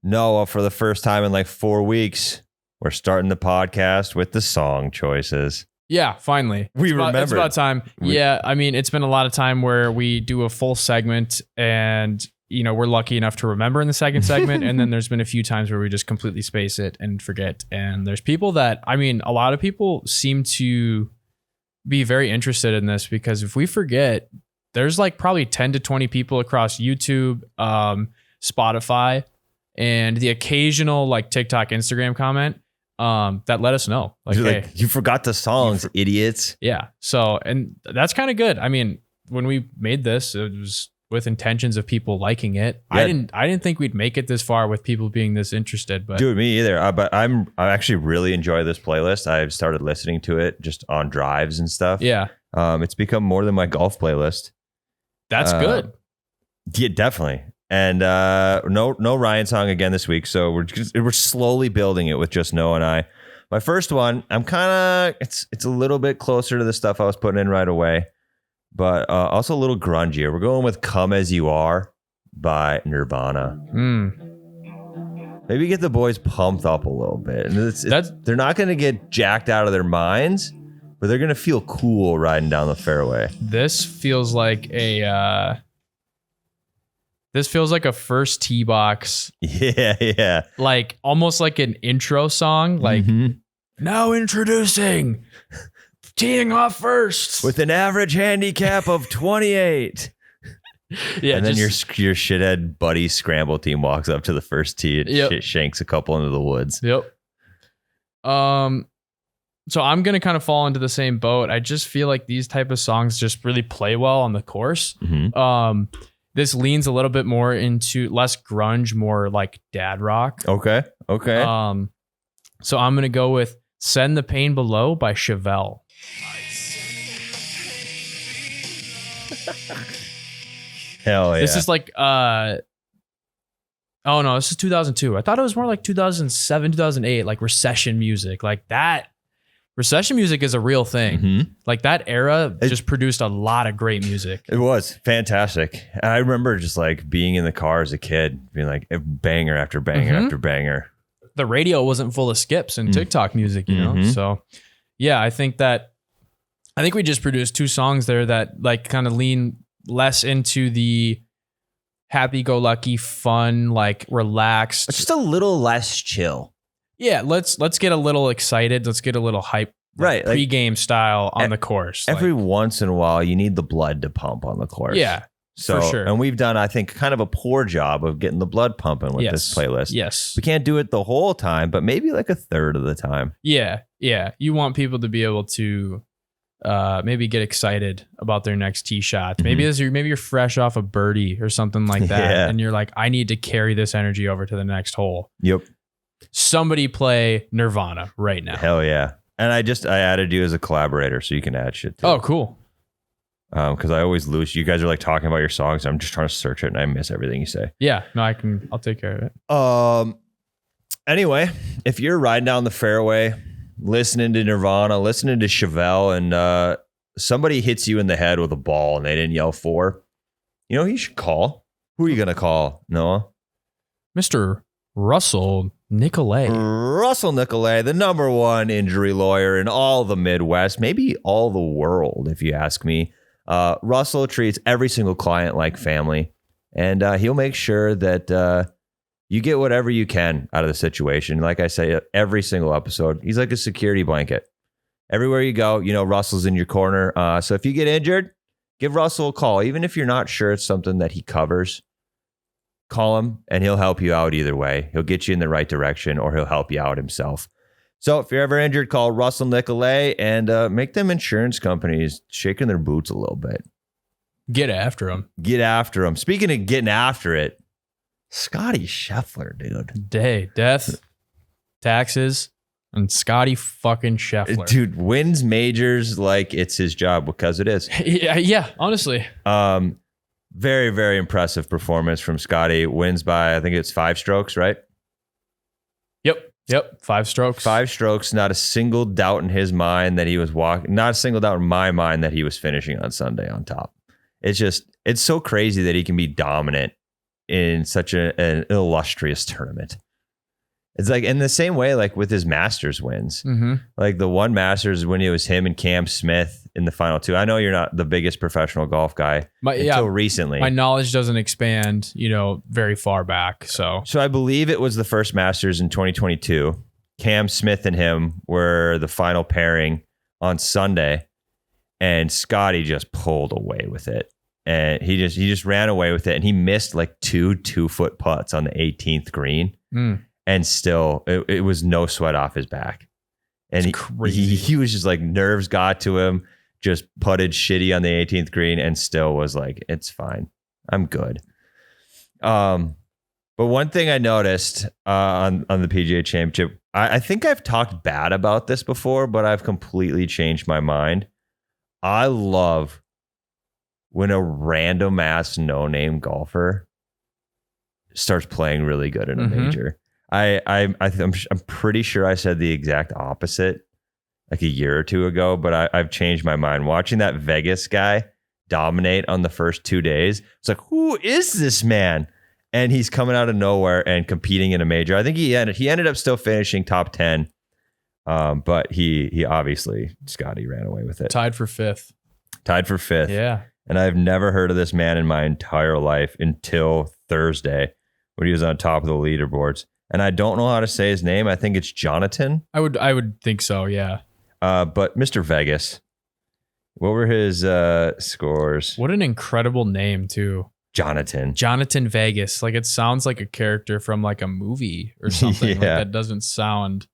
Noah, for the first time in like 4 weeks, we're starting the podcast with the song choices. Yeah, finally. It's about time. I mean, it's been a lot of time where we do a full segment and, we're lucky enough to remember in the second segment. And then there's been a few times where we just completely space it and forget. And there's people that, a lot of people seem to be very interested in this because if we forget, there's like probably 10 to 20 people across YouTube, Spotify, and the occasional like TikTok, Instagram comment that let us know. Like, hey, you forgot the songs, idiots. Yeah. So, and that's kind of good. I mean, when we made this, it was with intentions of people liking it. Yeah. I didn't think we'd make it this far with people being this interested. But dude, me either. But I actually really enjoy this playlist. I've started listening to it just on drives and stuff. Yeah. It's become more than my golf playlist. That's good. Yeah, definitely. And no Ryan song again this week, so we're slowly building it with just Noah and I. My first one, it's a little bit closer to the stuff I was putting in right away, but also a little grungier. We're going with "Come As You Are" by Nirvana. Maybe get the boys pumped up a little bit. And they're not going to get jacked out of their minds, but they're going to feel cool riding down the fairway. This feels like a first tee box. Yeah. Like almost like an intro song. Like now introducing, teeing off first with an average handicap of 28. Yeah, and then your shithead buddy scramble team walks up to the first tee and shanks a couple into the woods. Yep. So I'm gonna kind of fall into the same boat. I just feel like these type of songs just really play well on the course. This leans a little bit more into less grunge, more like dad rock. Okay. So I'm going to go with Send the Pain Below by Scheffler. Hell yeah. This is like, oh no, this is 2002. I thought it was more like 2007, 2008, like recession music like that. Recession music is a real thing. Like that era just produced a lot of great music. It was fantastic. And I remember just like being in the car as a kid, being like banger after banger after banger. The radio wasn't full of skips and TikTok music, you know? So yeah, I think we just produced two songs there that like kind of lean less into the happy-go-lucky, fun, like relaxed. It's just a little less chill. Yeah, let's get a little excited. Let's get a little hype, right? Pre-game style on the course. Every once in a while, you need the blood to pump on the course. Yeah, so, for sure. And we've done, I think, kind of a poor job of getting the blood pumping with this playlist. Yes. We can't do it the whole time, but maybe like a third of the time. Yeah. You want people to be able to maybe get excited about their next tee shot. Maybe you're fresh off a birdie or something like that, and you're like, I need to carry this energy over to the next hole. Yep. Somebody play Nirvana right now. Hell yeah. And I added you as a collaborator so you can add shit too. Oh, cool. Because I always lose. You guys are like talking about your songs. I'm just trying to search it and I miss everything you say. Yeah, no, I'll take care of it. Anyway, if you're riding down the fairway, listening to Nirvana, listening to Chevelle, and somebody hits you in the head with a ball and they didn't yell for, who you should call? Who are you going to call, Noah? Mr. Russell Nicolay. Russell Nicolay, the number one injury lawyer in all the Midwest, maybe all the world, if you ask me. Russell treats every single client like family, and he'll make sure that you get whatever you can out of the situation. Like I say, every single episode, he's like a security blanket. Everywhere you go, Russell's in your corner. So if you get injured, give Russell a call. Even if you're not sure it's something that he covers, call him and he'll help you out either way. He'll get you in the right direction or he'll help you out himself. So if you're ever injured, call Russell Nicolay and make them insurance companies shaking their boots a little bit. Get after them. Get after them. Speaking of getting after it, Scottie Scheffler, dude. Death, taxes, and Scottie fucking Scheffler. Dude, wins majors like it's his job because it is. Yeah, honestly. Very, very impressive performance from Scottie. Wins by, I think it's 5 strokes, right? Yep. 5 strokes. 5 strokes. Not a single doubt in his mind that he was walking. Not a single doubt in my mind that he was finishing on Sunday on top. It's so crazy that he can be dominant in such an illustrious tournament. It's like in the same way, like with his Masters wins, like the one Masters when it was him and Cam Smith in the final two. I know you're not the biggest professional golf guy until recently. My knowledge doesn't expand, very far back. So I believe it was the first Masters in 2022. Cam Smith and him were the final pairing on Sunday, and Scottie just pulled away with it. And he just ran away with it, and he missed like 2-foot putts on the 18th green. And still, it was no sweat off his back. And he was just like, nerves got to him, just putted shitty on the 18th green, and still was like, it's fine. I'm good. But one thing I noticed on the PGA Championship, I think I've talked bad about this before, but I've completely changed my mind. I love when a random ass no-name golfer starts playing really good in a major. I'm pretty sure I said the exact opposite like a year or two ago, but I've changed my mind. Watching that Vegas guy dominate on the first 2 days, it's like, who is this man? And he's coming out of nowhere and competing in a major. I think he ended up still finishing top 10, but he obviously, Scottie ran away with it. Tied for fifth. Yeah. And I've never heard of this man in my entire life until Thursday when he was on top of the leaderboards. And I don't know how to say his name. I think it's Jonathan. I would think so, yeah. But Mr. Vegas, what were his scores? What an incredible name, too. Jonathan Vegas. Like, it sounds like a character from like a movie or something. Like, that doesn't sound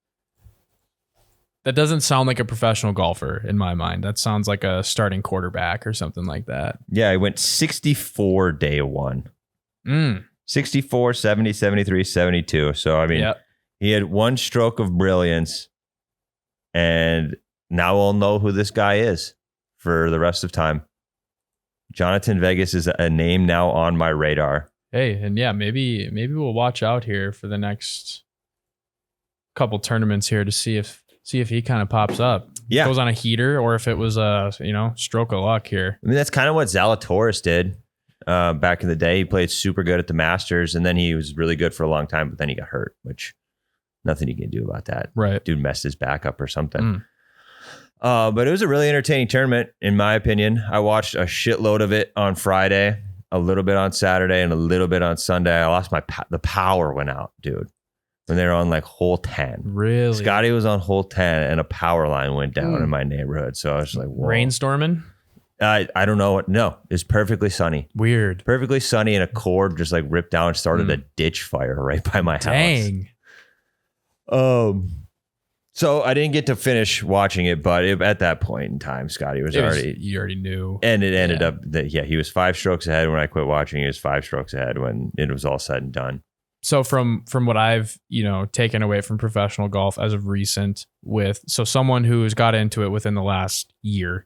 like a professional golfer in my mind. That sounds like a starting quarterback or something like that. Yeah, he went 64 day one. 64, 70, 73, 72. So, I mean, he had one stroke of brilliance, and now we'll know who this guy is for the rest of time. Jonathan Vegas is a name now on my radar. Hey, and yeah, maybe we'll watch out here for the next couple tournaments here to see if he kind of pops up. Yeah. Goes on a heater, or if it was a stroke of luck here. I mean, that's kind of what Zalatoris did. Back in the day, he played super good at the Masters, and then he was really good for a long time, but then he got hurt, which nothing you can do about that. Right. Dude messed his back up or something. But it was a really entertaining tournament, in my opinion. I watched a shitload of it on Friday, a little bit on Saturday, and a little bit on Sunday. I lost the power went out, dude, when they were on like hole 10. Really? Scottie was on hole 10, and a power line went down in my neighborhood. So I was like, whoa. Rainstorming? I don't know what. No, it's perfectly sunny. Weird. Perfectly sunny, and a cord just like ripped down and started a ditch fire right by my house. Dang. So I didn't get to finish watching it, but at that point in time, Scottie you already knew. And it ended up that, he was 5 strokes ahead when I quit watching. He was 5 strokes ahead when it was all said and done. So from what I've, taken away from professional golf as of recent so someone who's got into it within the last year,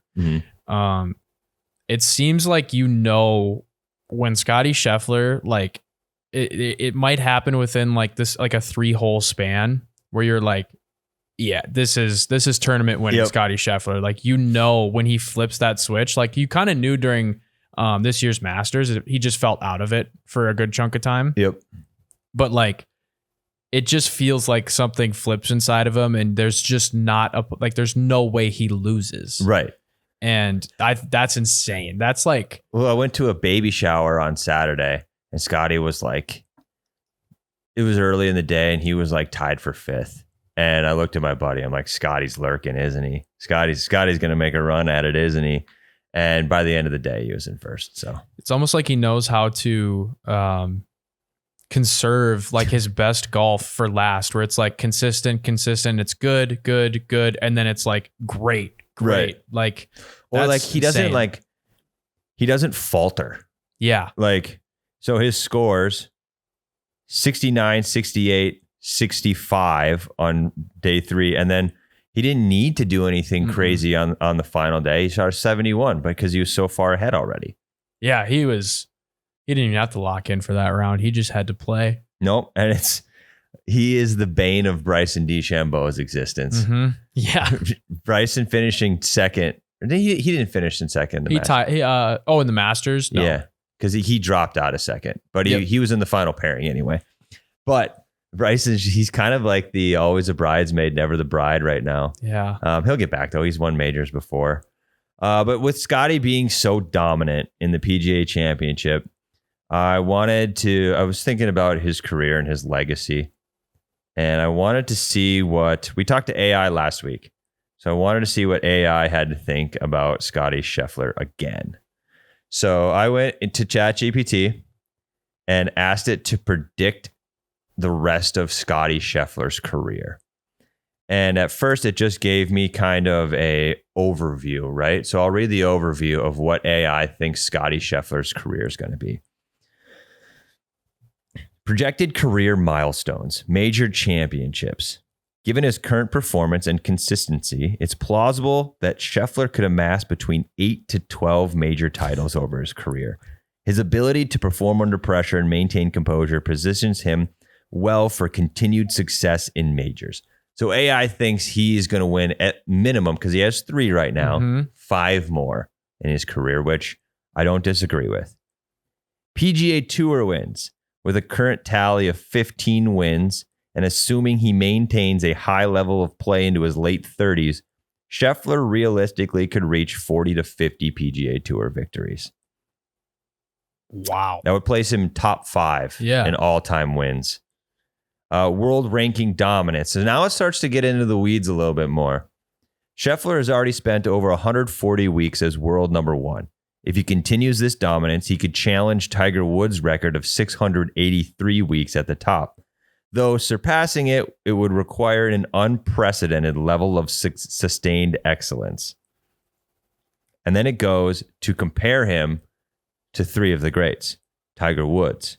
it seems like, when Scottie Scheffler, like it might happen within like this, like a 3-hole span where you're like, yeah, this is tournament winning Scottie Scheffler. Like, when he flips that switch, like you kind of knew during this year's Masters, he just felt out of it for a good chunk of time. Yep. But like, it just feels like something flips inside of him, and there's just there's no way he loses. Right. And that's insane. That's like, well, I went to a baby shower on Saturday, and Scottie was like, it was early in the day, and he was like tied for 5th. And I looked at my buddy. I'm like, Scottie's lurking, isn't he? Scottie's going to make a run at it, isn't he? And by the end of the day, he was in first. So it's almost like he knows how to conserve like his best golf for last, where it's like consistent. It's good. And then it's like, great. Right. Like, or like he doesn't falter. Yeah. Like, so his scores 69, 68, 65 on day 3. And then he didn't need to do anything crazy on the final day. He shot a 71 because he was so far ahead already. Yeah, he didn't even have to lock in for that round. He just had to play. Nope. And he is the bane of Bryson DeChambeau's existence. Yeah. Bryson finishing second. He didn't finish in second. In the Masters? No. Yeah. because he dropped out a second, but he was in the final pairing anyway. But Bryson, he's kind of like the always a bridesmaid, never the bride right now. Yeah. He'll get back though. He's won majors before. But with Scottie being so dominant in the PGA Championship, I was thinking about his career and his legacy. And I wanted to see we talked to AI last week. So I wanted to see what AI had to think about Scottie Scheffler again. So I went into ChatGPT and asked it to predict the rest of Scottie Scheffler's career. And at first it just gave me kind of a overview, right? So I'll read the overview of what AI thinks Scottie Scheffler's career is going to be. Projected career milestones, major championships. Given his current performance and consistency, it's plausible that Scheffler could amass between 8 to 12 major titles over his career. His ability to perform under pressure and maintain composure positions him well for continued success in majors. So AI thinks he's going to win at minimum, because he has 3 right now, 5 more in his career, which I don't disagree with. PGA Tour wins with a current tally of 15 wins, and assuming he maintains a high level of play into his late 30s, Scheffler realistically could reach 40 to 50 PGA Tour victories. Wow. That would place him top 5 in all-time wins. World ranking dominance. So now it starts to get into the weeds a little bit more. Scheffler has already spent over 140 weeks as world number 1. If he continues this dominance, he could challenge Tiger Woods' record of 683 weeks at the top. Though surpassing it would require an unprecedented level of sustained excellence. And then it goes to compare him to 3 of the greats. Tiger Woods.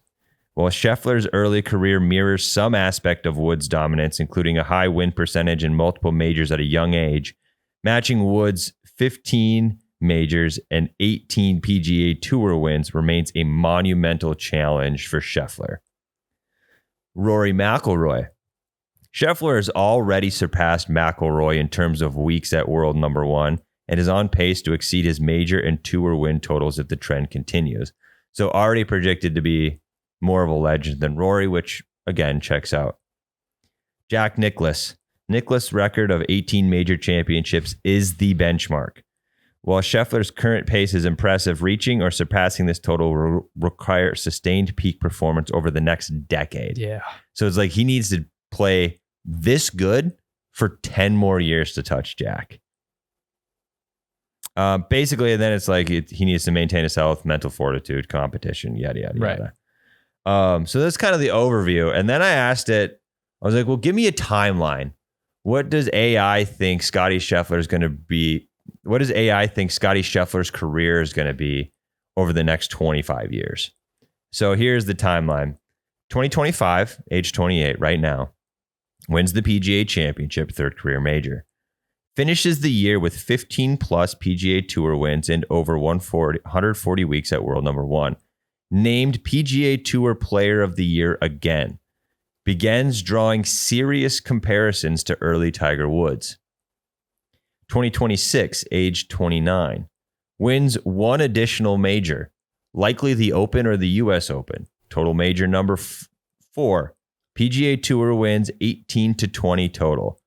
While Scheffler's early career mirrors some aspect of Woods' dominance, including a high win percentage in multiple majors at a young age, matching Woods' 15 majors and 18 PGA Tour wins remains a monumental challenge for Scheffler. Rory McIlroy. Scheffler has already surpassed McIlroy in terms of weeks at world number 1 and is on pace to exceed his major and tour win totals if the trend continues. So already projected to be more of a legend than Rory, which again checks out. Jack Nicklaus. Nicklaus' record of 18 major championships is the benchmark. While Scheffler's current pace is impressive, reaching or surpassing this total will require sustained peak performance over the next decade. Yeah. So it's like he needs to play this good for 10 more years to touch Jack. Basically, and then it's like he needs to maintain his health, mental fortitude, competition, yada, yada, yada. So that's kind of the overview. And then I asked it, I was like, well, give me a timeline. What does AI think Scottie Scheffler is going to be? What does AI think Scottie Scheffler's career is going to be over the next 25 years? So here's the timeline. 2025, age 28 right now, wins the PGA Championship, 3rd career major. Finishes the year with 15 plus PGA Tour wins and over 140 weeks at world number 1. Named PGA Tour Player of the Year again. Begins drawing serious comparisons to early Tiger Woods. 2026, age 29. Wins 1 additional major, likely the Open or the US Open. Total major number 4. PGA Tour wins 18 to 20 total.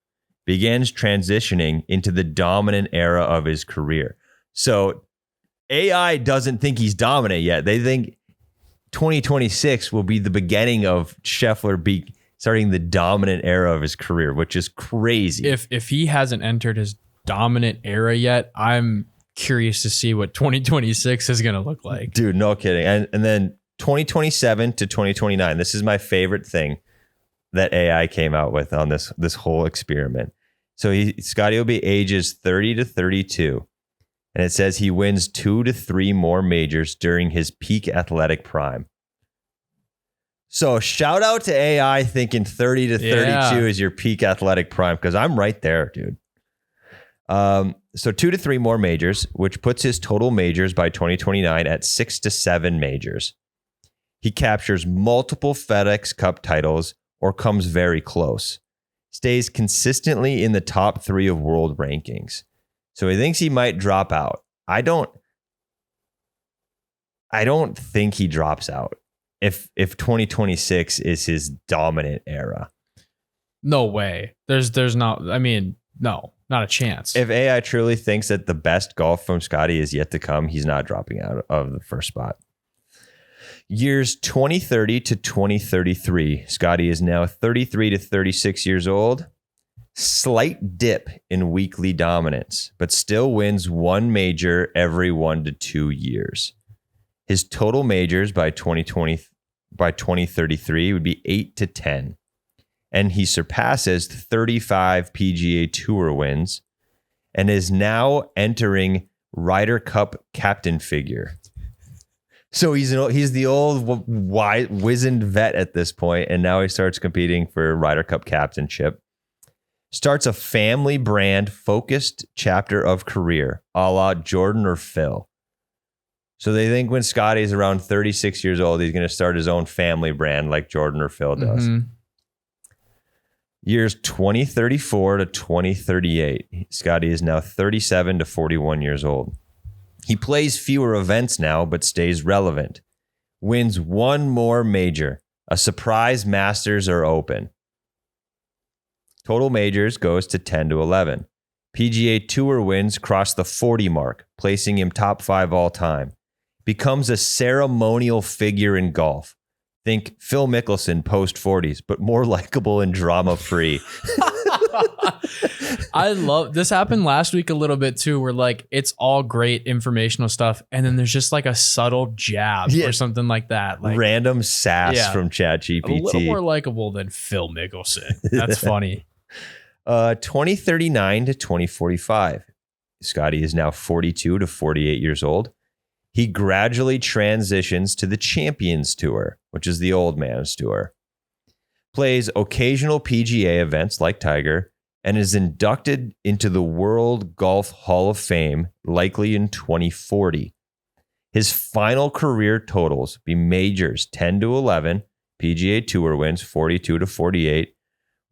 Begins transitioning into the dominant era of his career. So AI doesn't think he's dominant yet. They think 2026 will be the beginning of Scheffler starting the dominant era of his career, which is crazy. If he hasn't entered his dominant era yet, I'm curious to see what 2026 is going to look like. Dude, no kidding. And then 2027 to 2029. This is my favorite thing that AI came out with on this whole experiment. So Scottie will be ages 30 to 32. And it says he wins 2 to 3 more majors during his peak athletic prime. So shout out to AI thinking 30 to 32 is your peak athletic prime, because I'm right there, dude. So 2 to 3 more majors, which puts his total majors by 2029 at 6 to 7 majors. He captures multiple FedEx Cup titles or comes very close. Stays consistently in the top 3 of world rankings. So he thinks he might drop out. I don't think he drops out if 2026 is his dominant era. No way. There's not. I mean, no, not a chance. If AI truly thinks that the best golf from Scottie is yet to come, he's not dropping out of the first spot. Years 2030 to 2033. Scottie is now 33 to 36 years old. Slight dip in weekly dominance, but still wins one major every 1 to 2 years. His total majors by 2033 would be 8 to 10. And he surpasses 35 PGA Tour wins and is now entering Ryder Cup captain figure. So he's the old wizened vet at this point, and now he starts competing for Ryder Cup captainship. Starts a family brand focused chapter of career, a la Jordan or Phil. So they think when Scottie's around 36 years old, he's going to start his own family brand like Jordan or Phil does. Mm-hmm. Years 2034 to 2038. Scottie is now 37 to 41 years old. He plays fewer events now, but stays relevant. Wins one more major. A surprise Masters or Open. Total majors goes to 10 to 11. PGA Tour wins cross the 40 mark, placing him top 5 all time. Becomes a ceremonial figure in golf. Think Phil Mickelson post 40s, but more likable and drama free. I love this. Happened last week a little bit too, where like it's all great informational stuff, and then there's just like a subtle jab or something like that, like random sass from ChatGPT. A little more likable than Phil Mickelson. That's funny. 2039 to 2045. Scottie is now 42 to 48 years old. He gradually transitions to the Champions Tour, which is the old man's tour. Plays occasional PGA events like Tiger, and is inducted into the World Golf Hall of Fame, likely in 2040. His final career totals be majors 10 to 11, PGA Tour wins 42 to 48,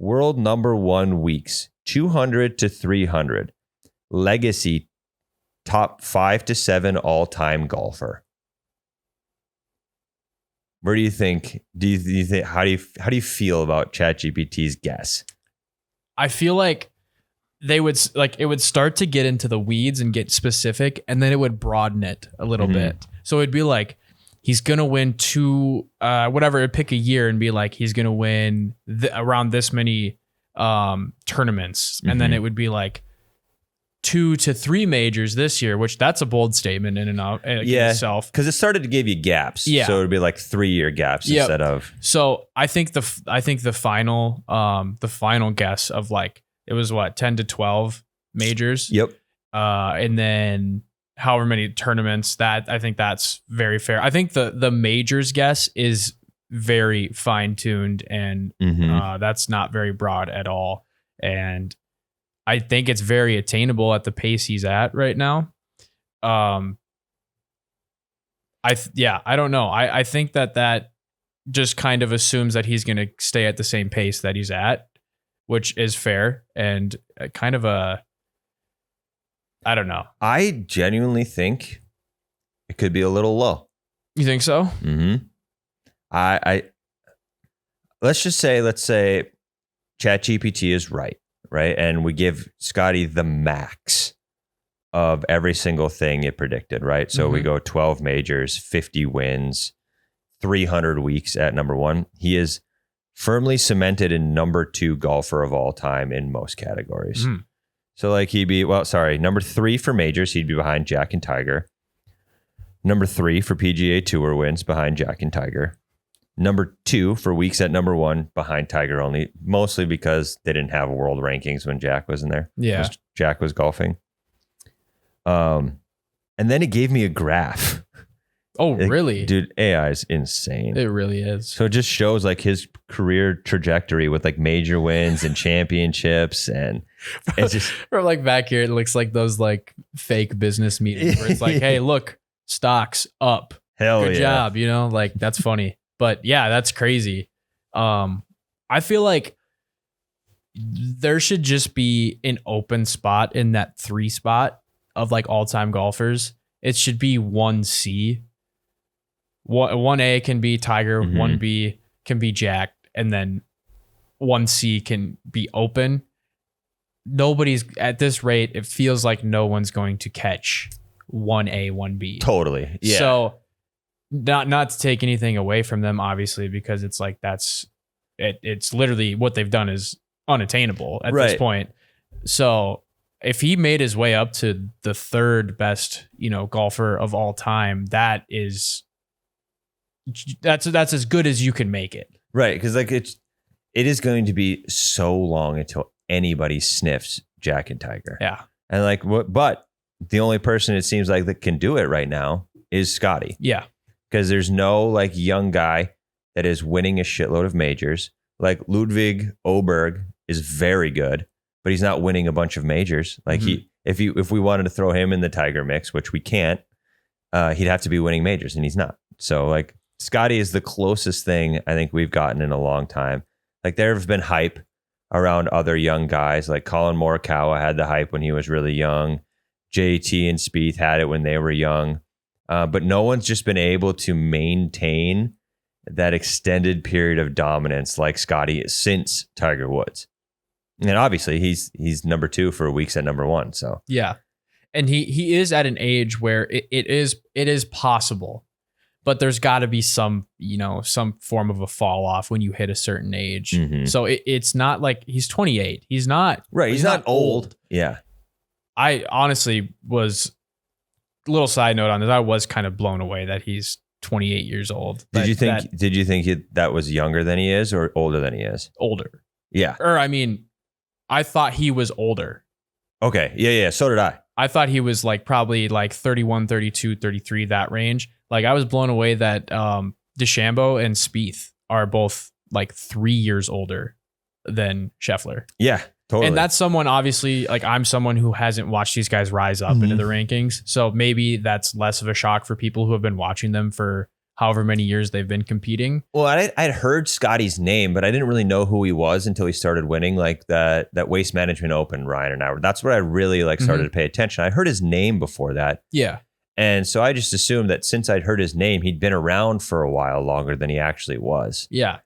world number 1 weeks 200 to 300, legacy top 5 to 7 all-time golfer. Where do you think? Do you think? How do you feel about ChatGPT's guess? I feel like it would start to get into the weeds and get specific, and then it would broaden it a little bit. So it'd be like he's gonna win whatever. It'd pick a year and be like he's gonna win around this many tournaments, and then it would be like 2 to 3 majors this year, which that's a bold statement in and of itself. Because it started to give you gaps. Yeah. So it would be like 3-year gaps instead of. So I think the final guess of like it was 10 to 12 majors. Yep. And then however many tournaments, that I think that's very fair. I think the majors guess is very fine tuned and that's not very broad at all. And I think it's very attainable at the pace he's at right now. I don't know. I think that just kind of assumes that he's going to stay at the same pace that he's at, which is fair and kind of I don't know. I genuinely think it could be a little low. You think so? Mm-hmm. Let's say ChatGPT is right? And we give Scottie the max of every single thing it predicted, right? So we go 12 majors, 50 wins, 300 weeks at number 1. He is firmly cemented in number 2 golfer of all time in most categories. So like number 3 for majors, he'd be behind Jack and Tiger. Number 3 for PGA Tour wins behind Jack and Tiger. Number 2 for weeks at number 1 behind Tiger only, mostly because they didn't have world rankings when Jack was in there. Yeah. Jack was golfing. And then it gave me a graph. Oh, really? Dude, AI is insane. It really is. So it just shows like his career trajectory with like major wins and championships. And it's just from like back here, it looks like those like fake business meetings where it's like, hey, look, stocks up. Hell Good job. Like that's funny. But yeah, that's crazy. I feel like there should just be an open spot in that 3 spot of like all-time golfers. It should be 1C. 1A can be Tiger, Mhm. 1B can be Jack, and then 1C can be open. Nobody's at this rate. It feels like no one's going to catch 1A, 1B. Totally. Yeah. So not to take anything away from them, obviously, because it's like it's literally what they've done is unattainable at this point. So if he made his way up to the third best, golfer of all time, that's as good as you can make it. Right. Because it is going to be so long until anybody sniffs Jack and Tiger. Yeah. And but the only person it seems like that can do it right now is Scottie. Yeah. Because there's no young guy that is winning a shitload of majors. Like Ludwig Oberg is very good, but he's not winning a bunch of majors. If we wanted to throw him in the Tiger mix, which we can't, he'd have to be winning majors, and he's not. So Scottie is the closest thing I think we've gotten in a long time. There have been hype around other young guys, like Colin Morikawa had the hype when he was really young. JT and Spieth had it when they were young. But no one's just been able to maintain that extended period of dominance like Scottie since Tiger Woods. And obviously he's number 2 for weeks at number 1. So yeah. And he is at an age where it is possible, but there's got to be some form of a fall off when you hit a certain age. Mm-hmm. So it's not like he's 28. He's not right. He's not old. Yeah. I honestly was, little side note on this, I was kind of blown away that he's 28 years old. Did you think that was younger than he is or older than he is? Older. Yeah. I thought he was older. Okay. Yeah. So did I. I thought he was probably 31, 32, 33, that range. I was blown away that DeChambeau and Spieth are both 3 years older than Scheffler. Yeah, totally. And that's someone, obviously, I'm someone who hasn't watched these guys rise up into the rankings. So maybe that's less of a shock for people who have been watching them for however many years they've been competing. Well, I'd heard Scottie's name, but I didn't really know who he was until he started winning that Waste Management Open, Ryan and I. That's where I really started to pay attention. I heard his name before that. Yeah. And so I just assumed that since I'd heard his name, he'd been around for a while longer than he actually was. Yeah.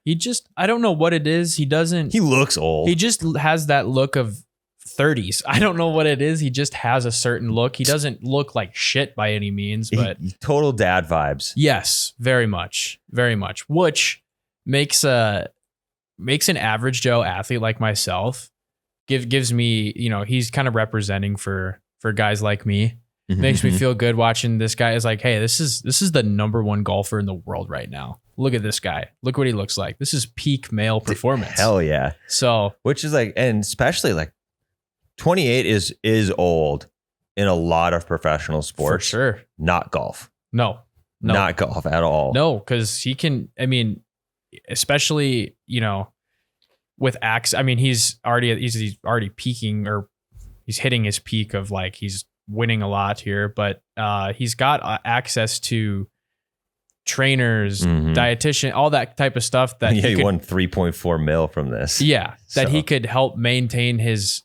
I don't know what it is. He looks old. He just has that look of 30s. I don't know what it is. He just has a certain look. He doesn't look like shit by any means, but total dad vibes. Yes, very much. Very much. Which makes an average Joe athlete like myself gives me, he's kind of representing for guys like me. Makes me feel good watching this guy. Is hey, this is the number 1 golfer in the world right now. Look at this guy. Look what he looks like. This is peak male performance. Hell yeah. So, which is and especially 28 is old in a lot of professional sports. For sure. Not golf. No. Not golf at all. No, because he can, especially, with axe. He's already peaking, or he's hitting his peak of he's winning a lot here, but he's got access to trainers, dietitian, all that type of stuff that he won 3.4 mil from this. Yeah. That he could help maintain his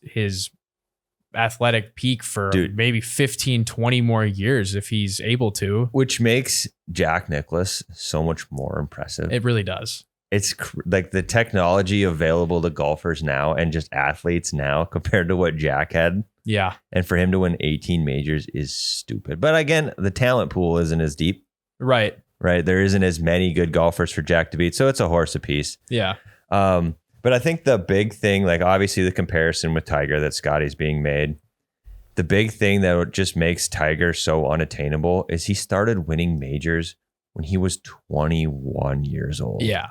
athletic peak for maybe 15, 20 more years if he's able to. Which makes Jack Nicklaus so much more impressive. It really does. It's the technology available to golfers now and just athletes now compared to what Jack had. Yeah. And for him to win 18 majors is stupid. But again, the talent pool isn't as deep. Right. There isn't as many good golfers for Jack to beat. So it's a horse apiece. Yeah. But I think the big thing, obviously the comparison with Tiger that Scottie's being made, the big thing that just makes Tiger so unattainable is he started winning majors when he was 21 years old. Yeah.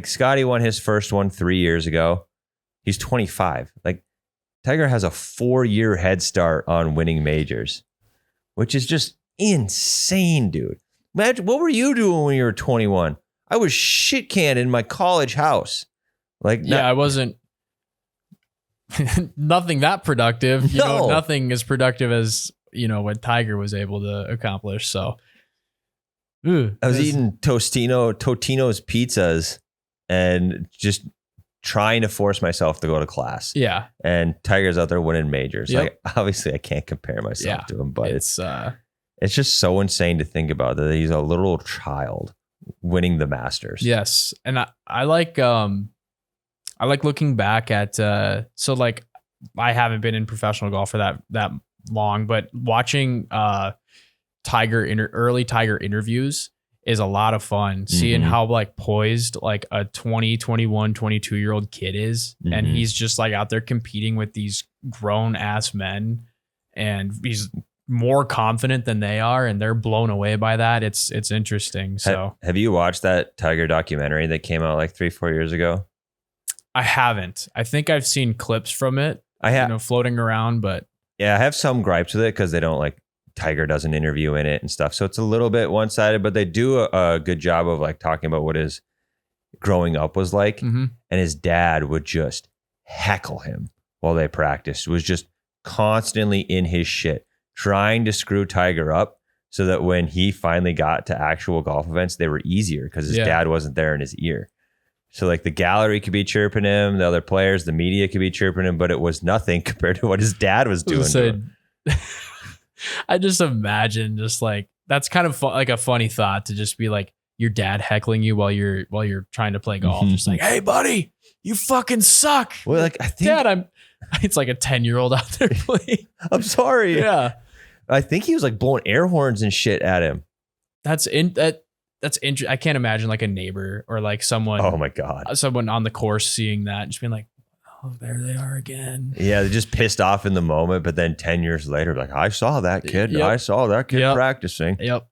Scottie won his first one 3 years ago. He's 25. Tiger has a 4-year head start on winning majors, which is just insane, dude. Imagine, what were you doing when you were 21? I was shit canned in my college house. I wasn't nothing that productive. Nothing as productive as, what Tiger was able to accomplish. So I was eating Totino's pizzas and just trying to force myself to go to class. Yeah. And Tiger's out there winning majors. Obviously I can't compare myself to him, but it's It's just so insane to think about that he's a little child winning the Masters. Yes. And I like looking back at so like I haven't been in professional golf for that long, but watching early Tiger interviews is a lot of fun. Seeing how like poised like a 20, 21, 22-year-old kid is. And he's just like out there competing with these grown ass men, and he's more confident than they are, and they're blown away by that. It's interesting. So have you watched that Tiger documentary that came out like 3-4 years ago? I haven't. I think I've seen clips from it. I have, floating around, but yeah, I have some gripes with it because they don't like Tiger does an interview in it and stuff. So it's a little bit one-sided, but they do a good job of like talking about what his growing up was like. And his dad would just heckle him while they practiced, was just constantly in his shit, trying to screw Tiger up so that when he finally got to actual golf events, they were easier because his dad wasn't there in his ear. So like the gallery could be chirping him, the other players, the media could be chirping him, but it was nothing compared to what his dad was doing to him. I just imagine just like, that's kind of like a funny thought to just be like your dad heckling you while you're trying to play golf. Just like, hey buddy, you fucking suck. Well, like I think Dad, it's like a 10-year-old out there playing. I'm sorry. Yeah. I think he was like blowing air horns and shit at him. That's interesting. I can't imagine like a neighbor or like someone. Oh my God. Someone on the course seeing that and just being like, oh, there they are again. Yeah, they're just pissed off in the moment, but then 10 years later, like, I saw that kid. I saw that kid practicing. Yep.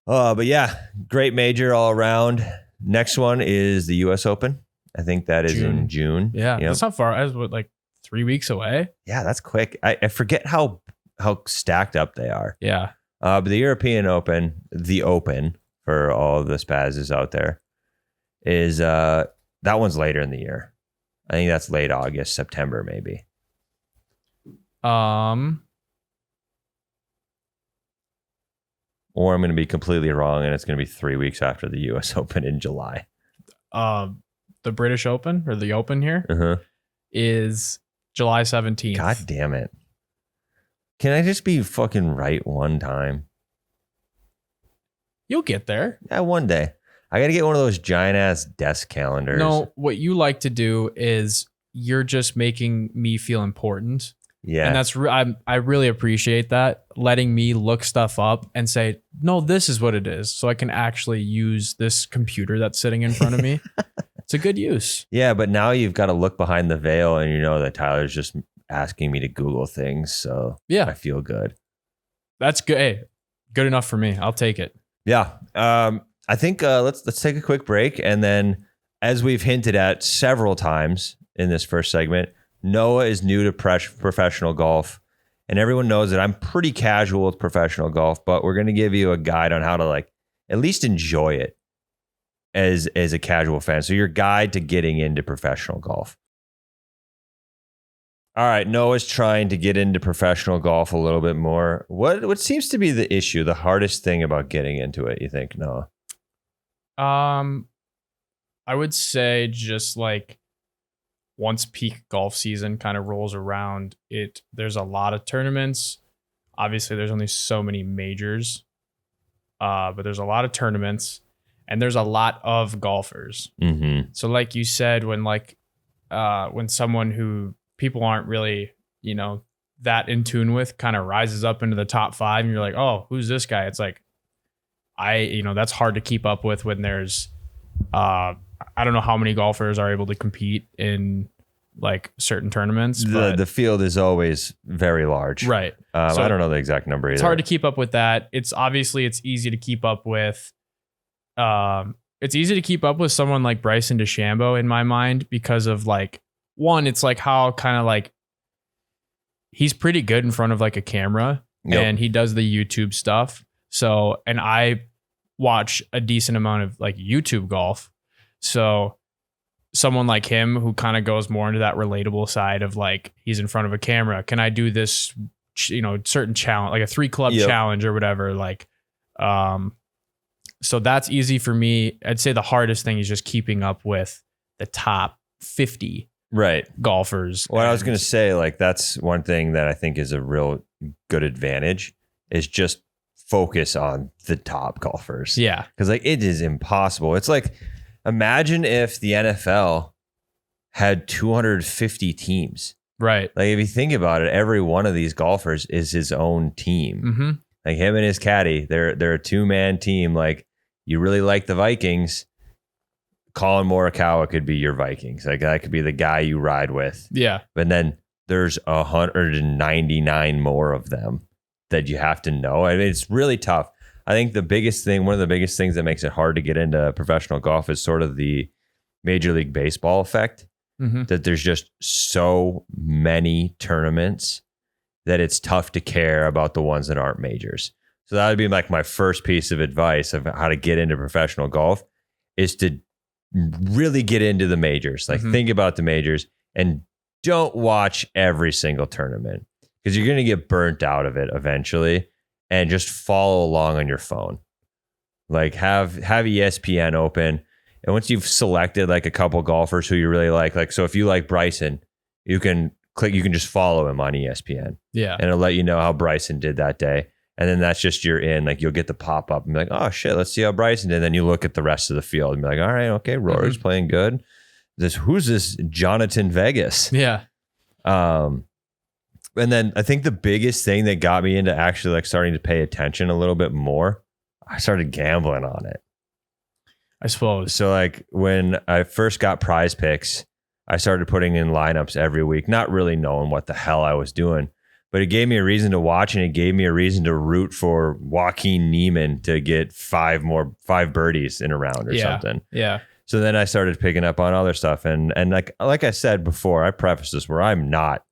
But yeah, great major all around. Next one is the US Open. I think that is in June. Yeah, that's not far. I was like 3 weeks away. Yeah, that's quick. I forget how stacked up they are. Yeah. But the European Open, the Open for all of the spazzes out there, is that one's later in the year. I think that's late August, September, maybe. Or I'm going to be completely wrong, and it's going to be 3 weeks after the U.S. Open in July. The British Open, or the Open here, is July 17th. God damn it. Can I just be fucking right one time? You'll get there. Yeah, one day. I got to get one of those giant ass desk calendars. No, what you like to do is you're just making me feel important. Yeah. And that's I really appreciate that, letting me look stuff up and say, no, this is what it is. So I can actually use this computer that's sitting in front of me. It's a good use. Yeah, but now you've got to look behind the veil and you know that Tyler's just asking me to Google things. So yeah, I feel good. That's good. Hey, good enough for me. I'll take it. Yeah. I think let's take a quick break. And then, as we've hinted at several times in this first segment, Noah is new to professional golf, and everyone knows that I'm pretty casual with professional golf, but we're going to give you a guide on how to like at least enjoy it as a casual fan. So your guide to getting into professional golf. All right, Noah's trying to get into professional golf a little bit more. What seems to be the issue, the hardest thing about getting into it, you think, Noah? I would say just like once peak golf season kind of rolls around, there's a lot of tournaments. Obviously, there's only so many majors, but there's a lot of tournaments, and there's a lot of golfers. Mm-hmm. So, like you said, when someone who people aren't really, that in tune with kind of rises up into the top 5, and you're like, oh, who's this guy? It's like, that's hard to keep up with when there's, I don't know how many golfers are able to compete in like certain tournaments. The field is always very large. Right. So I don't know the exact number either. It's hard to keep up with that. It's easy to keep up with. It's easy to keep up with someone like Bryson DeChambeau in my mind because of like, one, it's like how kind of like he's pretty good in front of like a camera and he does the YouTube stuff. So, and I watch a decent amount of like YouTube golf. So someone like him who kind of goes more into that relatable side of like, he's in front of a camera. Can I do this, certain challenge, like a 3-club challenge or whatever? Like, so that's easy for me. I'd say the hardest thing is just keeping up with the top 50 golfers. Well, I was going to say, like, that's one thing that I think is a real good advantage is just focus on the top golfers. Yeah. Because like it is impossible. It's like, imagine if the NFL had 250 teams. Right. Like if you think about it, every one of these golfers is his own team. Mm-hmm. Like him and his caddy, they're a 2-man team. Like you really like the Vikings, Colin Morikawa could be your Vikings. Like that could be the guy you ride with. Yeah. But then there's 199 more of them that you have to know. I mean, it's really tough. I think one of the biggest things that makes it hard to get into professional golf is sort of the Major League Baseball effect. Mm-hmm. That there's just so many tournaments that it's tough to care about the ones that aren't majors. So that would be like my first piece of advice of how to get into professional golf is to really get into the majors. Like think about the majors and don't watch every single tournament because you're going to get burnt out of it eventually, and just follow along on your phone. Like have ESPN open. And once you've selected like a couple golfers who you really like so if you like Bryson, you can just follow him on ESPN. Yeah. And it'll let you know how Bryson did that day. And then that's just you're in, like you'll get the pop up and be like, oh shit, let's see how Bryson did. And then you look at the rest of the field and be like, all right, okay, Rory's playing good. Who's this Jonathan Vegas? Yeah. And then I think the biggest thing that got me into actually like starting to pay attention a little bit more, I started gambling on it. I suppose. So like when I first got Prize Picks, I started putting in lineups every week, not really knowing what the hell I was doing, but it gave me a reason to watch and it gave me a reason to root for Joaquin Niemann to get 5 birdies in a round or something. Yeah. So then I started picking up on other stuff. And like I said before, I prefaced this where I'm not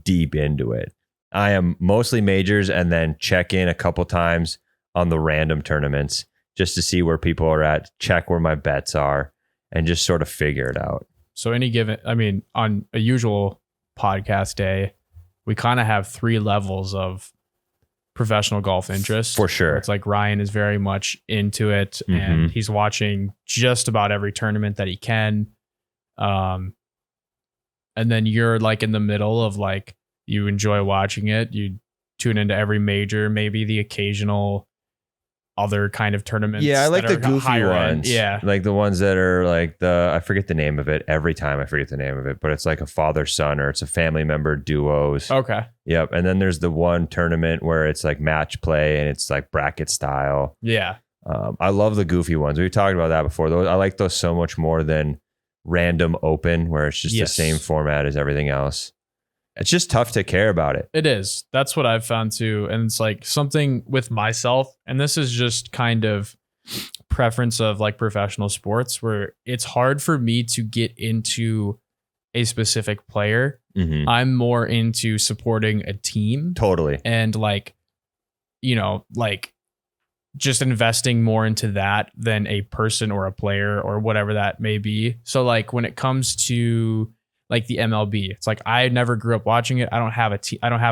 deep into it. I am mostly majors and then check in a couple times on the random tournaments just to see where people are at, check where my bets are, and just sort of figure it out. So on a usual podcast day, we kind of have 3 levels of professional golf interest. For sure. It's like Ryan is very much into it and he's watching just about every tournament that he can. And then you're like in the middle of like, you enjoy watching it. You tune into every major, maybe the occasional other kind of tournaments. Yeah, I like the goofy ones. Yeah. Like the ones that are like I forget the name of it. Every time I forget the name of it, but it's like a father-son or it's a family member duos. Okay. Yep. And then there's the one tournament where it's like match play and it's like bracket style. Yeah. I love the goofy ones. We've talked about that before. I like those so much more than random open where it's just the same format as everything else. It's just tough to care about it. It is. That's what I've found too. And it's like something with myself, and this is just kind of preference of like professional sports where it's hard for me to get into a specific player. I'm more into supporting a team. Totally. And like, like just investing more into that than a person or a player or whatever that may be. So like when it comes to like the MLB, it's like I never grew up watching it. I don't have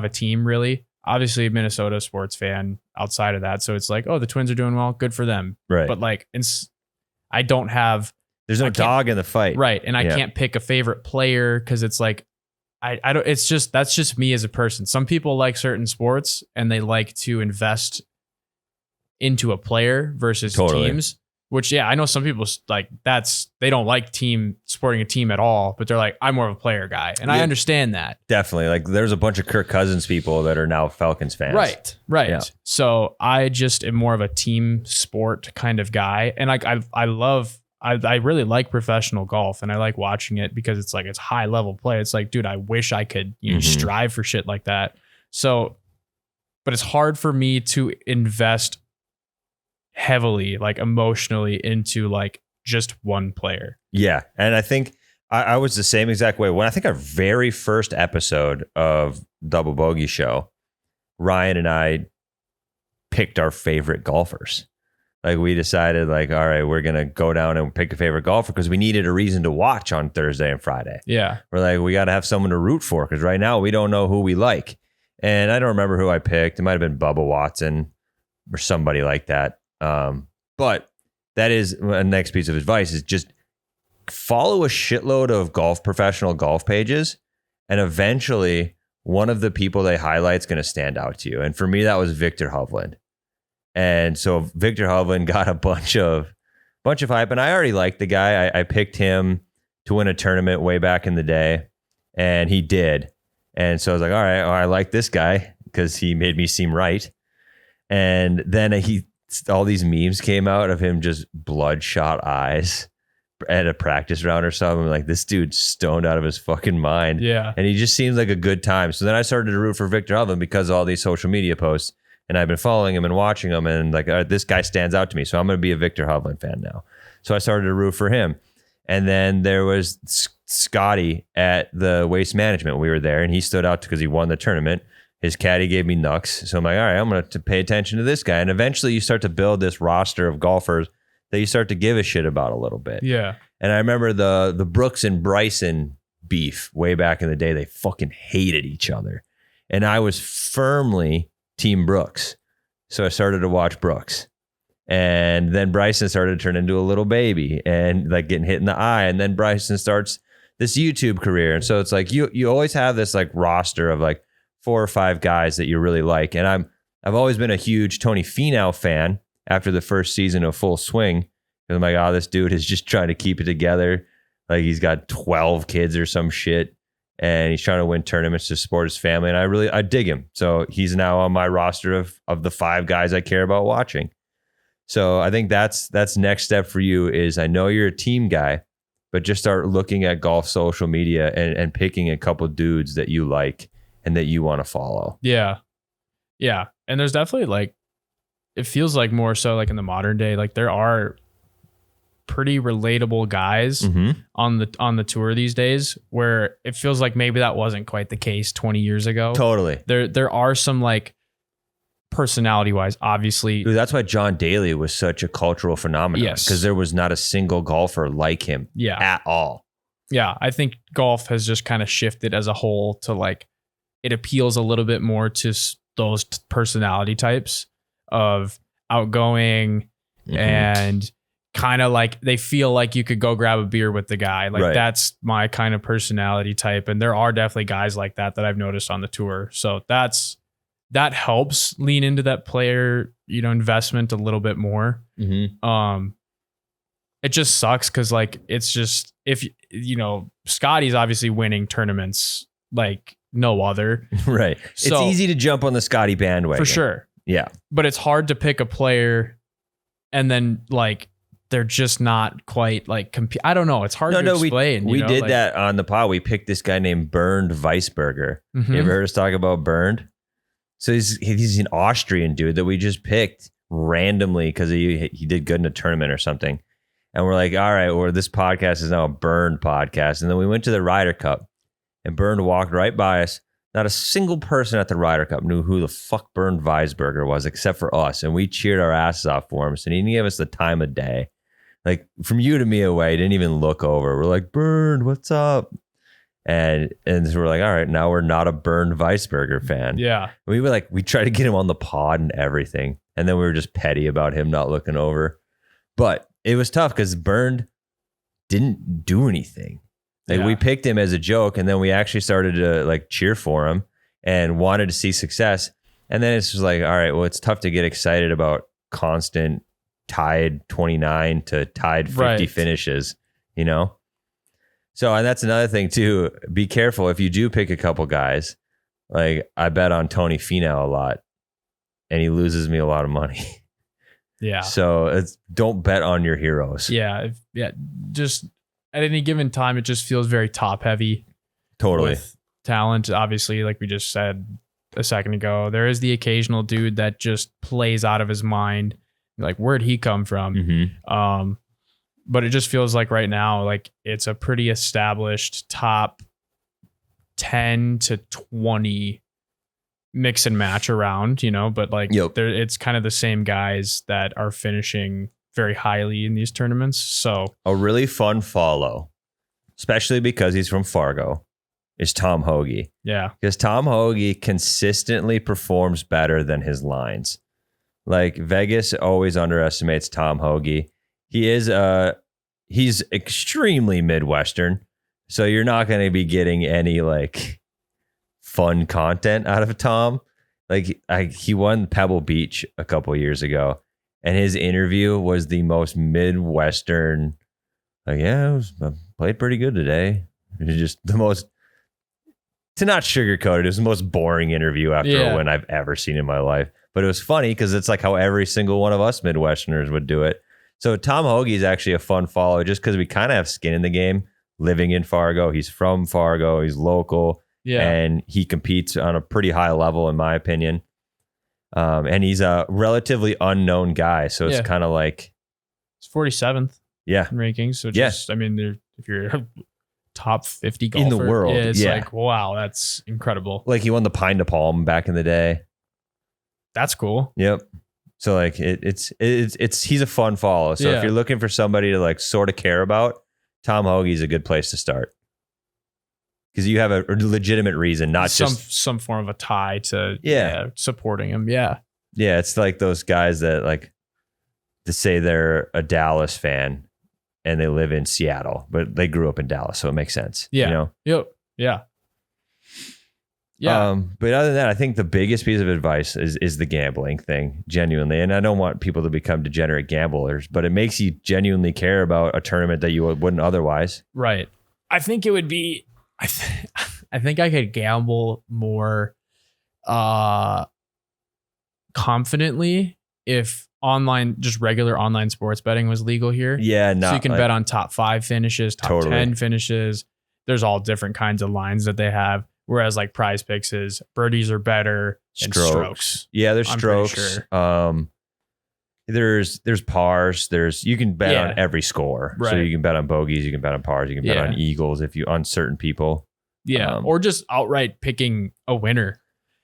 a team really. Obviously a Minnesota sports fan outside of that. So it's like, oh, the Twins are doing well. Good for them. Right. But like, I don't have. There's no dog in the fight. Right. And I can't pick a favorite player because it's like, I don't, that's just me as a person. Some people like certain sports and they like to invest into a player versus teams, which, I know some people like they don't like supporting a team at all, but they're like, I'm more of a player guy. And I understand that. Definitely. Like there's a bunch of Kirk Cousins people that are now Falcons fans. Right. Yeah. So I just am more of a team sport kind of guy. And like, I really like professional golf and I like watching it because it's like, it's high level play. It's like, dude, I wish I could strive for shit like that. So, but it's hard for me to invest heavily, like emotionally into like just one player. Yeah. And I think I was the same exact way. When I think our very first episode of Double Bogey Show, Ryan and I picked our favorite golfers. Like we decided like, all right, we're going to go down and pick a favorite golfer because we needed a reason to watch on Thursday and Friday. Yeah. We're like, we got to have someone to root for because right now we don't know who we like. And I don't remember who I picked. It might've been Bubba Watson or somebody like that. But that is a next piece of advice is just follow a shitload of professional golf pages. And eventually one of the people they highlight is going to stand out to you. And for me, that was Victor Hovland. And so Victor Hovland got a bunch of hype, and I already liked the guy. I picked him to win a tournament way back in the day, and he did. And so I was like, all right, well, I like this guy because he made me seem right. And then all these memes came out of him just bloodshot eyes at a practice round or something. Like, this dude's stoned out of his fucking mind. Yeah. And he just seems like a good time. So then I started to root for Victor Hovland because of all these social media posts. And I've been following him and watching him, and like, this guy stands out to me. So I'm going to be a Victor Hovland fan now. So I started to root for him. And then there was Scottie at the Waste Management. We were there, and he stood out because he won the tournament. His caddy gave me knucks. So I'm like, all right, I'm going to pay attention to this guy. And eventually you start to build this roster of golfers that you start to give a shit about a little bit. Yeah. And I remember the Brooks and Bryson beef way back in the day. They fucking hated each other. And I was firmly Team Brooks. So I started to watch Brooks. And then Bryson started to turn into a little baby and like getting hit in the eye. And then Bryson starts this YouTube career. And so it's like you always have this like roster of like 4 or 5 guys that you really like. And I've always been a huge Tony Finau fan after the first season of Full Swing. Because I'm like, oh, this dude is just trying to keep it together. Like, he's got 12 kids or some shit. And he's trying to win tournaments to support his family. And I dig him. So he's now on my roster of the 5 guys I care about watching. So I think that's next step for you is, I know you're a team guy, but just start looking at golf social media and picking a couple dudes that you like and that you want to follow. Yeah. Yeah. And there's definitely like, it feels like more so like in the modern day, like there are pretty relatable guys on the tour these days, where it feels like maybe that wasn't quite the case 20 years ago. Totally. There are some like personality wise, obviously. Dude, that's why John Daly was such a cultural phenomenon. Yes. Because there was not a single golfer like him at all. Yeah. I think golf has just kind of shifted as a whole to like, it appeals a little bit more to those personality types of outgoing and kind of like they feel like you could go grab a beer with the guy. Like that's my kind of personality type. And there are definitely guys like that I've noticed on the tour. So that helps lean into that player, investment a little bit more. It just sucks because like, it's just, if Scottie's obviously winning tournaments like no other. Right. So, it's easy to jump on the Scottie bandwagon. For sure. Yeah. But it's hard to pick a player and then like, they're just not quite like I don't know. It's hard to explain. We did that on the pod. We picked this guy named Bernd Weisberger. You ever heard us talk about Bernd? So he's an Austrian dude that we just picked randomly because he did good in a tournament or something. And we're like, all right, well, this podcast is now a Bernd podcast. And then we went to the Ryder Cup, and Bernd walked right by us. Not a single person at the Ryder Cup knew who the fuck Bernd Weisberger was except for us. And we cheered our asses off for him. So he didn't give us the time of day. Like, from you to me away, didn't even look over. We're like, Bernd, what's up? And so we're like, all right, now we're not a Bernd Weisberger fan. Yeah. We tried to get him on the pod and everything. And then we were just petty about him not looking over. But it was tough because Bernd didn't do anything. Like, we picked him as a joke, and then we actually started to like cheer for him and wanted to see success. And then it's just like, all right, well, it's tough to get excited about constant tied 29 to tied 50 finishes, So, and that's another thing too. Be careful if you do pick a couple guys. Like, I bet on Tony Finau a lot, and he loses me a lot of money. Yeah. So don't bet on your heroes. Yeah. Just at any given time, it just feels very top heavy. Totally. With talent, obviously, like we just said a second ago, there is the occasional dude that just plays out of his mind. Like, where'd he come from? But it just feels like right now, like it's a pretty established top 10 to 20 mix and match around, but like it's kind of the same guys that are finishing very highly in these tournaments. So a really fun follow, especially because he's from Fargo, is Tom Hoagie. Yeah. Because Tom Hoagie consistently performs better than his lines. Like, Vegas always underestimates Tom Hoagie. He's extremely Midwestern. So you're not going to be getting any like fun content out of Tom. Like he won Pebble Beach a couple years ago, and his interview was the most Midwestern. Like, I played pretty good today. It was just the most, to not sugarcoat it, was the most boring interview after a win I've ever seen in my life. But it was funny because it's like how every single one of us Midwesterners would do it. So Tom Hoagie is actually a fun follow just because we kind of have skin in the game, living in Fargo. He's from Fargo. He's local. Yeah. And he competes on a pretty high level, in my opinion. And he's a relatively unknown guy. So it's kind of like... It's 47th in rankings. So just, I mean, if you're a top 50 golfer in the world, it's like, wow, that's incredible. Like he won the Pine to Palm back in the day. That's cool. Yep. So like it's he's a fun follow. So if you're looking for somebody to like sort of care about, Tom Hoagie's a good place to start. Because you have a legitimate reason, not just some form of a tie to supporting him. Yeah. Yeah. It's like those guys that like to say they're a Dallas fan and they live in Seattle, but they grew up in Dallas. So it makes sense. Yeah. You know? Yep. Yeah. Yeah. But other than that, I think the biggest piece of advice is the gambling thing, genuinely. And I don't want people to become degenerate gamblers, but it makes you genuinely care about a tournament that you wouldn't otherwise. Right. I think it would be, I think I could gamble more confidently if just regular online sports betting was legal here. Yeah. So you can bet on top 5 finishes, top 10 finishes. There's all different kinds of lines that they have. Whereas like Prize Picks is birdies are better than strokes. Yeah, there's strokes. Sure. There's pars. You can bet on every score. Right. So you can bet on bogeys, you can bet on pars, you can bet on eagles on certain people. Yeah. Or just outright picking a winner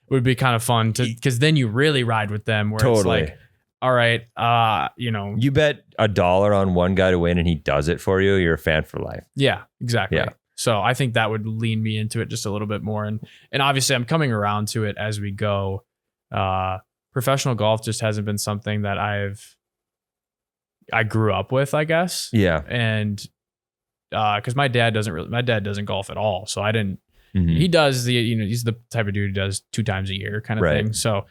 would be kind of fun because then you really ride with them where it's like, all right, you bet $1 on one guy to win and he does it for you. You're a fan for life. Yeah, exactly. Yeah. So I think that would lean me into it just a little bit more. And obviously I'm coming around to it as we go. Professional golf just hasn't been something that I grew up with, I guess. Yeah. And because my dad doesn't golf at all. So I didn't, he does he's the type of dude who does 2 times a year kind of thing. So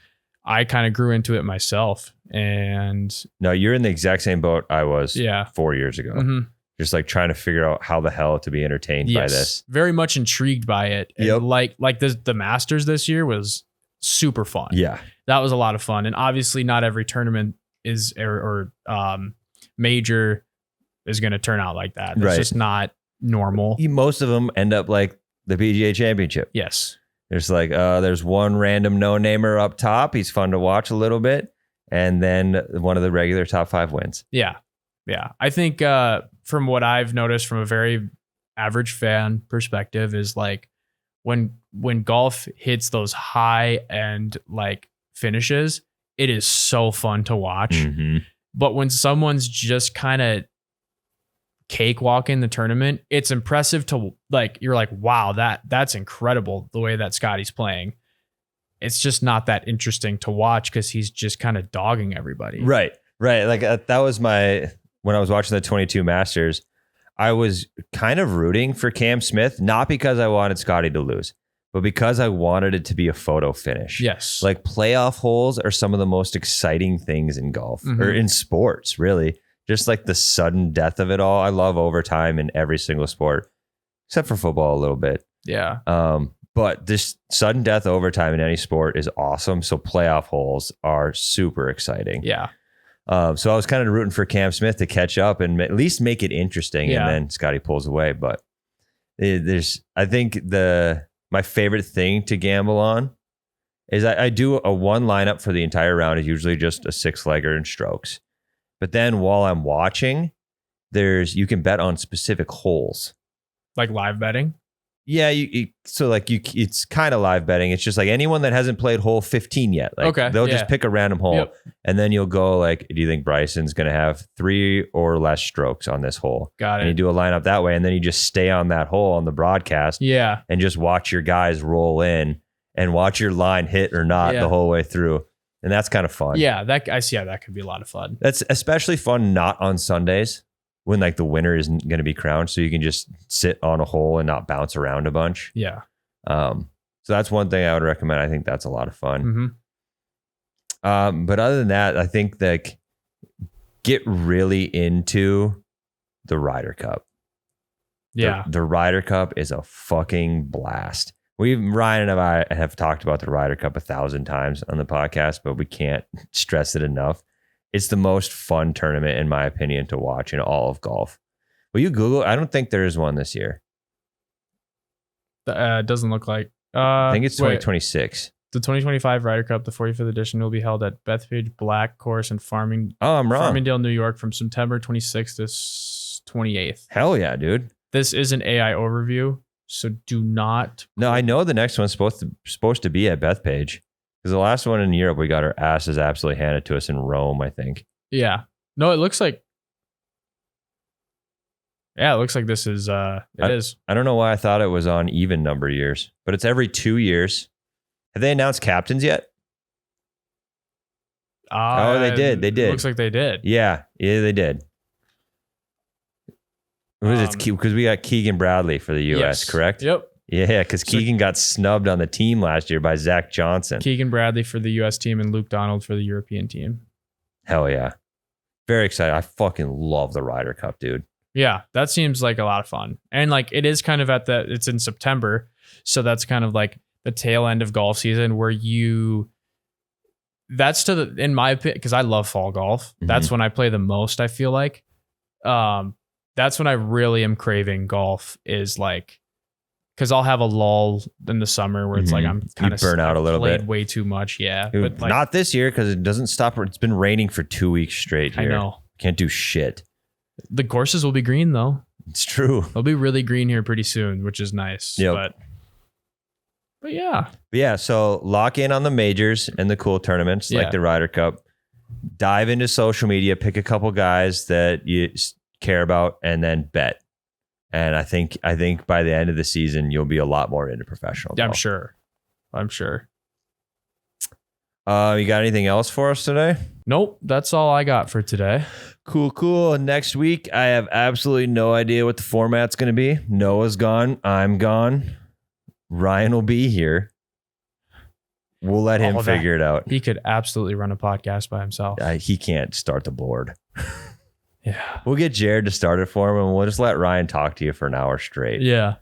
I kind of grew into it myself. And no, you're in the exact same boat I was 4 years ago. Mm-hmm. Just like trying to figure out how the hell to be entertained by this. Very much intrigued by it. And like the Masters this year was super fun. Yeah. That was a lot of fun. And obviously not every tournament is or major is going to turn out like that. It's just not normal. Most of them end up like the PGA Championship. Yes. There's like, there's one random no-namer up top. He's fun to watch a little bit. And then one of the regular top 5 wins. Yeah. Yeah. I think from what I've noticed from a very average fan perspective is like when golf hits those high end like finishes, it is so fun to watch. Mm-hmm. But when someone's just kind of cakewalking the tournament, it's impressive to like, you're like, wow, that's incredible the way that Scottie's playing. It's just not that interesting to watch because he's just kind of dogging everybody. Right. Like that was when I was watching the 22 Masters, I was kind of rooting for Cam Smith, not because I wanted Scottie to lose, but because I wanted it to be a photo finish. Yes. Like playoff holes are some of the most exciting things in golf or in sports, really. Just like the sudden death of it all. I love overtime in every single sport, except for football a little bit. Yeah. But this sudden death overtime in any sport is awesome. So playoff holes are super exciting. Yeah. So I was kind of rooting for Cam Smith to catch up and at least make it interesting. Yeah. And then Scottie pulls away. But I think my favorite thing to gamble on is I do a one lineup for the entire round is usually just a 6-legger and strokes. But then while I'm watching, you can bet on specific holes. Like live betting? Yeah, it's kind of live betting. It's just like anyone that hasn't played hole 15 yet. Like they'll just pick a random hole, and then you'll go like, do you think Bryson's going to have 3 or less strokes on this hole? Got it. And you do a lineup that way, and then you just stay on that hole on the broadcast. Yeah. And just watch your guys roll in and watch your line hit or not the whole way through. And that's kind of fun. Yeah, I see how that could be a lot of fun. That's especially fun not on Sundays, when like the winner isn't going to be crowned, so you can just sit on a hole and not bounce around a bunch. Yeah. So that's one thing I would recommend. I think that's a lot of fun. But other than that, I think that get really into the Ryder Cup. Yeah. The Ryder Cup is a fucking blast. Ryan and I have talked about the Ryder Cup 1,000 times on the podcast, but we can't stress it enough. It's the most fun tournament, in my opinion, to watch in all of golf. Will you Google? I don't think there is one this year. It doesn't look like. I think it's 2026. The 2025 Ryder Cup, the 45th edition, will be held at Bethpage Black Course in I'm wrong. Farmingdale, New York, from September 26th to 28th. Hell yeah, dude. This is an AI overview, so do not. No, I know the next one's supposed to be at Bethpage, because the last one in Europe, we got our asses absolutely handed to us in Rome, I think. Yeah. No, it looks like. Yeah, it looks like this is. It is. I don't know why I thought it was on even number years, but it's every 2 years. Have they announced captains yet? Oh, they did. They did. Looks like they did. Yeah, they did. Because we got Keegan Bradley for the U.S., yes. Correct? Yep. Yeah, because Keegan got snubbed on the team last year by Zach Johnson. Keegan Bradley for the U.S. team and Luke Donald for the European team. Hell yeah. Very excited. I fucking love the Ryder Cup, dude. Yeah, that seems like a lot of fun. And like it is kind of it's in September. So that's kind of like the tail end of golf season where that's in my opinion, because I love fall golf. Mm-hmm. That's when I play the most, I feel like. That's when I really am craving golf, is like, because I'll have a lull in the summer where it's like I'm kind of burn out a little bit, way too much. Yeah, but like, not this year because it doesn't stop. It's been raining for 2 weeks straight here. I know. Can't do shit. The courses will be green though. It's true. They'll be really green here pretty soon, which is nice. Yep. But yeah. Yeah. So lock in on the majors and the cool tournaments like the Ryder Cup. Dive into social media. Pick a couple guys that you care about, and then bet. And I think by the end of the season, you'll be a lot more into professional golf. I'm sure. You got anything else for us today? Nope. That's all I got for today. Cool. Next week, I have absolutely no idea what the format's going to be. Noah's gone. I'm gone. Ryan will be here. We'll let him figure it out. He could absolutely run a podcast by himself. He can't start the board. Yeah. We'll get Jared to start it for him, and we'll just let Ryan talk to you for an hour straight. Yeah.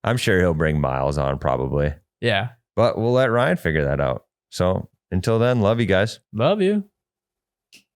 I'm sure he'll bring Miles on probably. Yeah. But we'll let Ryan figure that out. So until then, love you guys. Love you.